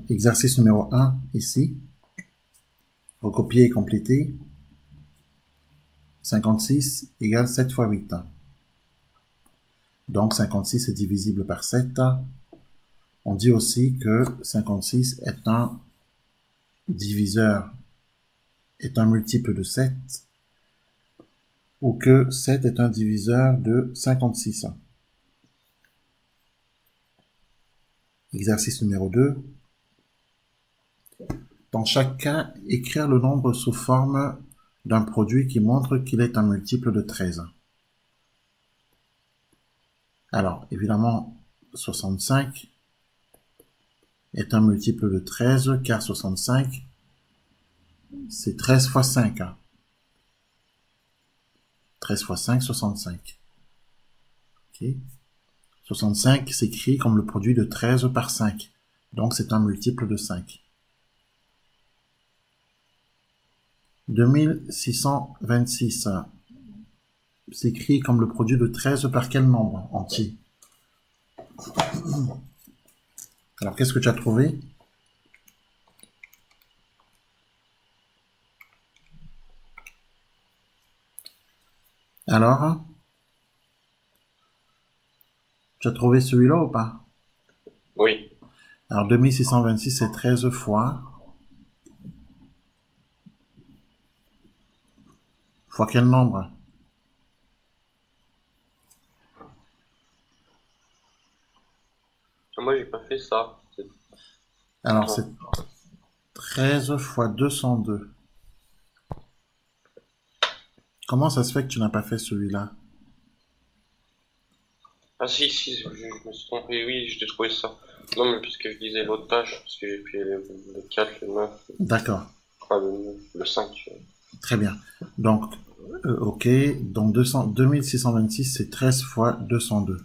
Exercice numéro 1, ici. Recopier et compléter. 56 égale 7 fois 8. Donc 56 est divisible par 7. On dit aussi que 56 est un diviseur, est un multiple de 7, ou que 7 est un diviseur de 56. Exercice numéro 2. Dans chaque cas, écrire le nombre sous forme d'un produit qui montre qu'il est un multiple de 13. Alors, évidemment, 65 est un multiple de 13, car 65, c'est 13 fois 5. 13 fois 5, 65. Okay. 65 s'écrit comme le produit de 13 par 5. Donc, c'est un multiple de 5. 2626 s'écrit comme le produit de 13 par quel nombre entier? Alors, qu'est-ce que tu as trouvé? Alors, tu as trouvé celui-là ou pas? Oui. Alors, 2626, c'est 13 fois. Fois quel nombre? Moi, j'ai pas fait ça. Alors, c'est Attends. 13 fois 202. Comment ça se fait que tu n'as pas fait celui-là? Ah si, je me suis trompé. Oui, j'ai trouvé ça. Non, mais parce que je disais l'autre tâche, parce que j'ai fait le 4, le 9, D'accord, le 5. très bien. Donc, ok, donc 2626, c'est 13 fois 202.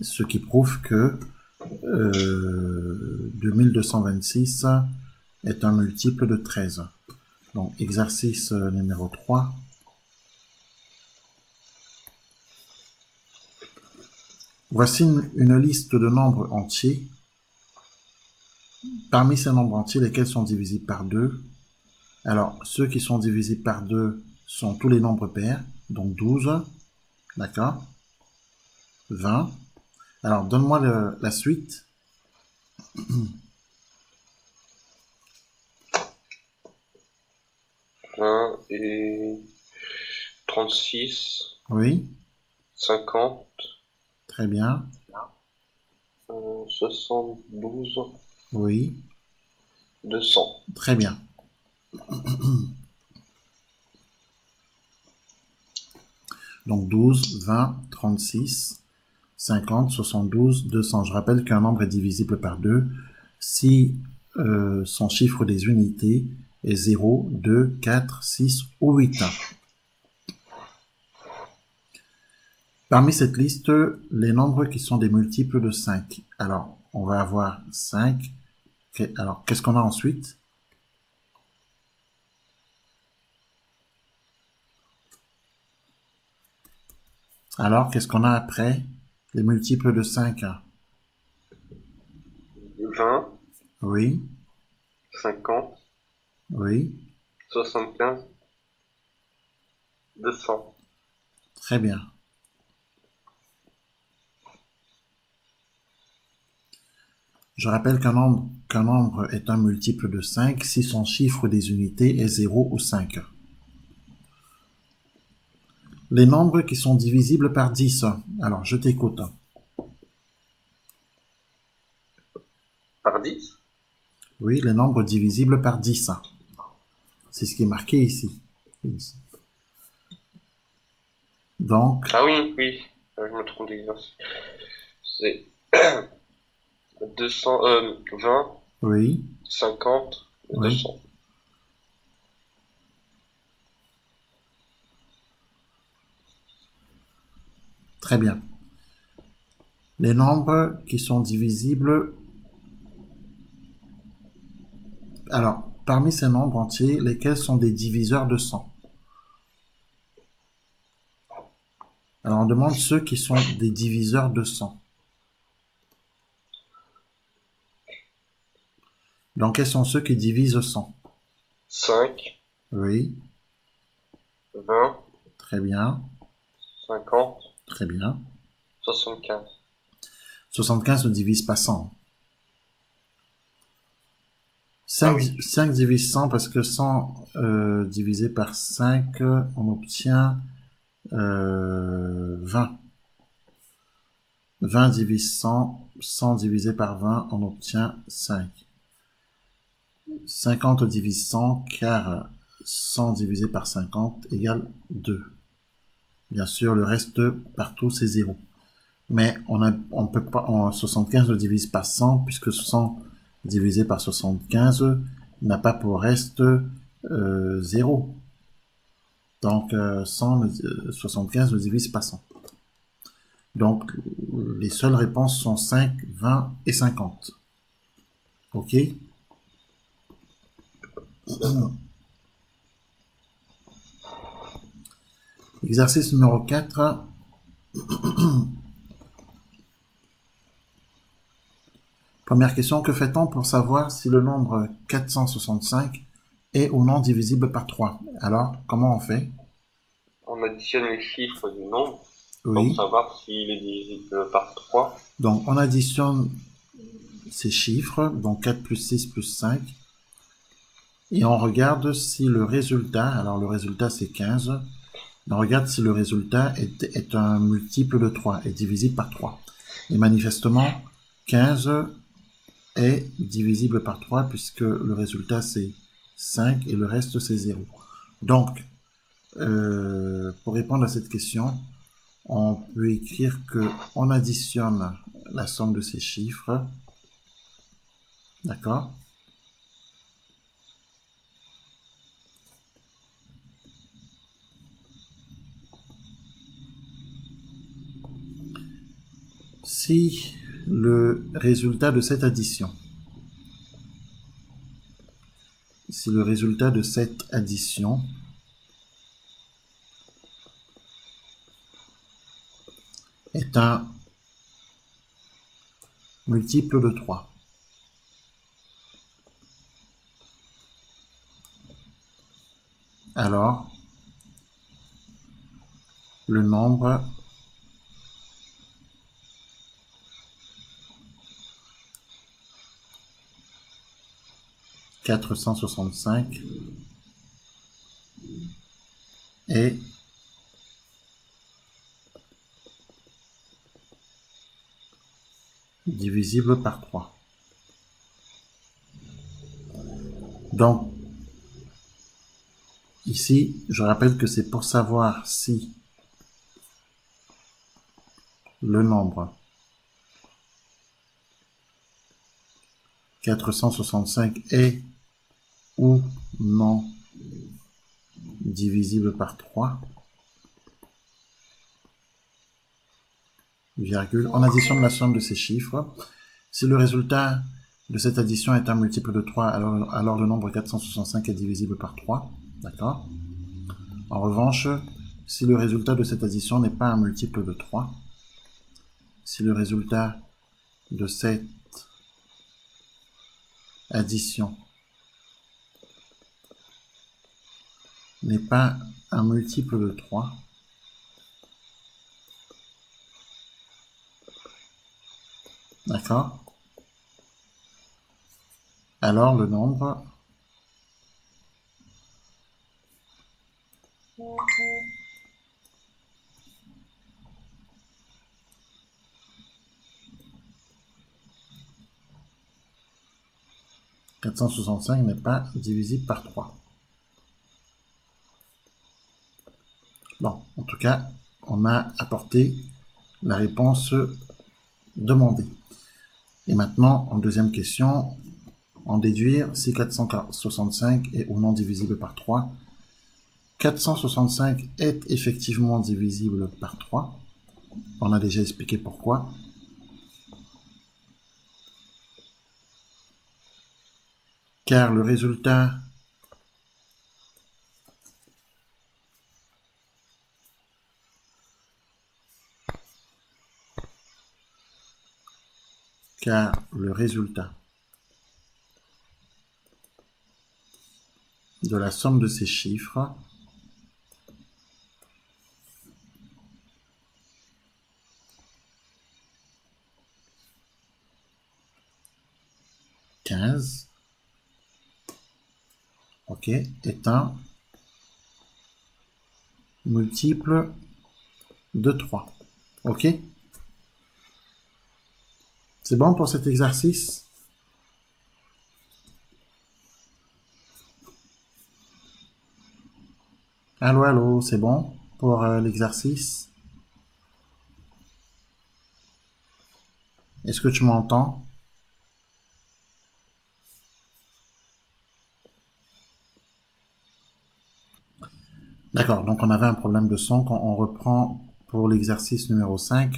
Ce qui prouve que 2226 est un multiple de 13. Donc, exercice numéro 3. Voici une liste de nombres entiers. Parmi ces nombres entiers, lesquels sont divisibles par 2? Alors, ceux qui sont divisibles par 2 sont tous les nombres pairs, donc 12, d'accord, 20. Alors, donne-moi la suite. 1 et 36, Oui, 50, très bien. 72, Oui, 200. très bien. Donc 12, 20, 36, 50, 72, 200. Je rappelle qu'un nombre est divisible par 2 si son chiffre des unités est 0, 2, 4, 6 ou 8. Parmi cette liste, les nombres qui sont des multiples de 5. Alors, on va avoir 5. Alors, qu'est-ce qu'on a ensuite? Alors, qu'est-ce qu'on a après les multiples de 5? 20, Oui, 50, oui, 75, 200. très bien. Je rappelle qu'un nombre est un multiple de 5 si son chiffre des unités est 0 ou 5. Les nombres qui sont divisibles par 10. Alors, je t'écoute. Par 10? Oui, les nombres divisibles par 10. C'est ce qui est marqué ici. Donc, Ah oui, oui. Je me trompe d'exercice. C'est 200, 20, oui, 50 et oui, 200. très bien. Les nombres qui sont divisibles. Alors, parmi ces nombres entiers, lesquels sont des diviseurs de 100? Alors, on demande ceux qui sont des diviseurs de 100. Donc, quels sont ceux qui divisent 100? 5, Oui, 20, très bien, 50, très bien. 75. 75 ne divise pas 100. Ah 5, oui, 5 divise 100 parce que 100 divisé par 5, on obtient 20. 20 divise 100, 100 divisé par 20, on obtient 5. 50 divise 100, car 100 divisé par 50 égale 2. Bien sûr, le reste partout, c'est 0. Mais on peut pas, 75 ne divise pas 100, puisque 100 divisé par 75 n'a pas pour reste 0. Donc 75 ne divise pas 100. Donc les seules réponses sont 5, 20 et 50. Ok. Exercice numéro 4. Première question, que fait-on pour savoir si le nombre 465 est ou non divisible par 3? Alors, comment on fait? on additionne les chiffres du nombre pour Oui. savoir s'il est divisible par 3. Donc, on additionne ces chiffres, donc 4 plus 6 plus 5, et on regarde si le résultat, alors le résultat c'est 15, on regarde si le résultat est un multiple de 3, est divisible par 3. Et manifestement, 15 est divisible par 3 puisque le résultat c'est 5 et le reste c'est 0. Donc, pour répondre à cette question, on peut écrire que on additionne la somme de ces chiffres, d'accord? Si le résultat de cette addition, si le résultat de cette addition est un multiple de 3, alors le nombre (465) est divisible par 3. Donc, ici, je rappelle que c'est pour savoir si le nombre 465 est ou non divisible par 3, virgule, on additionne la somme de ces chiffres. Si le résultat de cette addition est un multiple de 3, alors le nombre 465 est divisible par 3, d'accord? En revanche, si le résultat de cette addition n'est pas un multiple de 3, si le résultat de cette addition n'est pas un multiple de 3, d'accord? Alors le nombre 465 n'est pas divisible par 3. Bon, en tout cas, on a apporté la réponse demandée. Et maintenant, en deuxième question, en déduire si 465 est ou non divisible par 3. 465 est effectivement divisible par 3. On a déjà expliqué pourquoi. Car le résultat de la somme de ces chiffres ok, est un multiple de 3. Ok? C'est bon pour cet exercice? Allô, allô, c'est bon pour l'exercice? Est-ce que tu m'entends? D'accord, donc on avait un problème de son. Quand on reprend pour l'exercice numéro 5.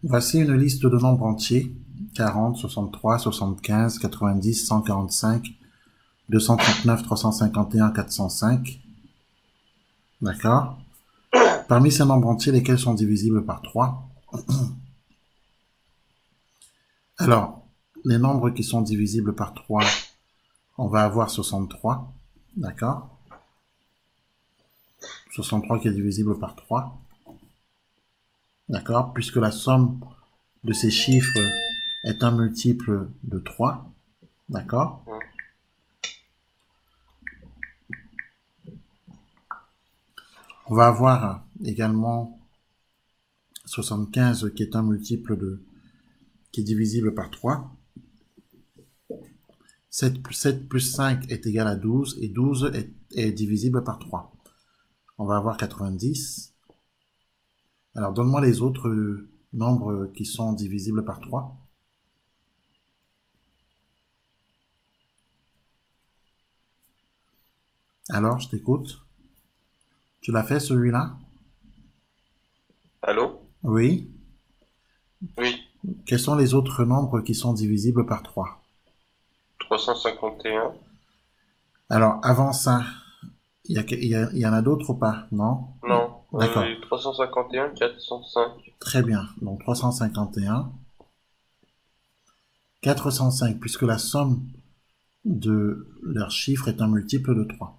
Voici une liste de nombres entiers. 40, 63, 75, 90, 145, 239, 351, 405. D'accord? Parmi ces nombres entiers, lesquels sont divisibles par 3? Alors, les nombres qui sont divisibles par 3, on va avoir 63. D'accord? 63 qui est divisible par 3. D'accord? Puisque la somme de ces chiffres est un multiple de 3. D'accord? On va avoir également 75 qui est un multiple qui est divisible par 3. 7 plus 5 est égal à 12 et 12 est divisible par 3. On va avoir 90. Alors, donne-moi les autres nombres qui sont divisibles par 3. Alors, je t'écoute. Tu l'as fait celui-là? Allô? Oui. Oui. Quels sont les autres nombres qui sont divisibles par 3? 351. Alors, avant ça, il y en a d'autres ou pas? Non? Non. D'accord. 351, 405. Très bien. Donc, 351. 405, puisque la somme de leurs chiffres est un multiple de 3.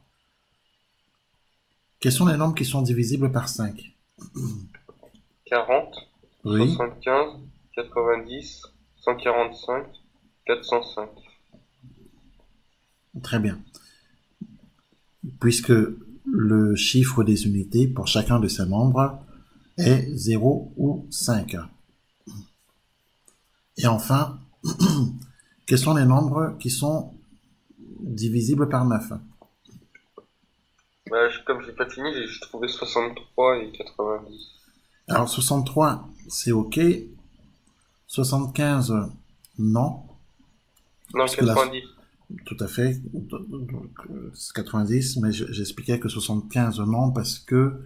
Quels sont les nombres qui sont divisibles par 5? 40, Oui. 75, 90, 145, 405. Très bien. Puisque le chiffre des unités pour chacun de ces nombres est 0 ou 5. Et enfin, quels sont les nombres qui sont divisibles par 9? Bah, comme j'ai pas fini, j'ai trouvé 63 et 90. Alors 63, c'est OK. 75, non. Non, Puisque là, 90. tout à fait. Donc, c'est 90, mais j'expliquais que 75, non, parce que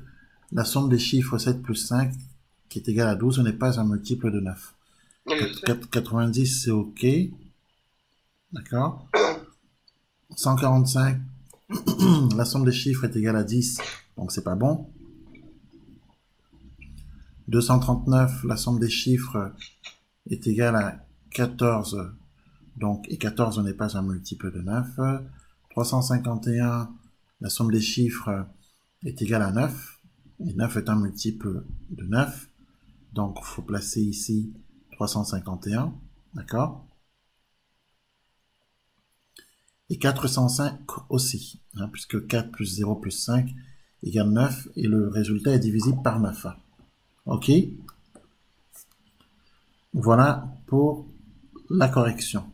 la somme des chiffres 7 plus 5, qui est égale à 12, n'est pas un multiple de 9. Oui, je sais. 90, c'est OK. D'accord. 145, la somme des chiffres est égale à 10, donc c'est pas bon. 239, la somme des chiffres est égale à 14, donc, et 14 n'est pas un multiple de 9. 351, la somme des chiffres est égale à 9, et 9 est un multiple de 9, donc il faut placer ici 351, d'accord? Et 405 aussi, hein, puisque 4 plus 0 plus 5 égale 9, et le résultat est divisible par 9. Ok? Voilà pour la correction.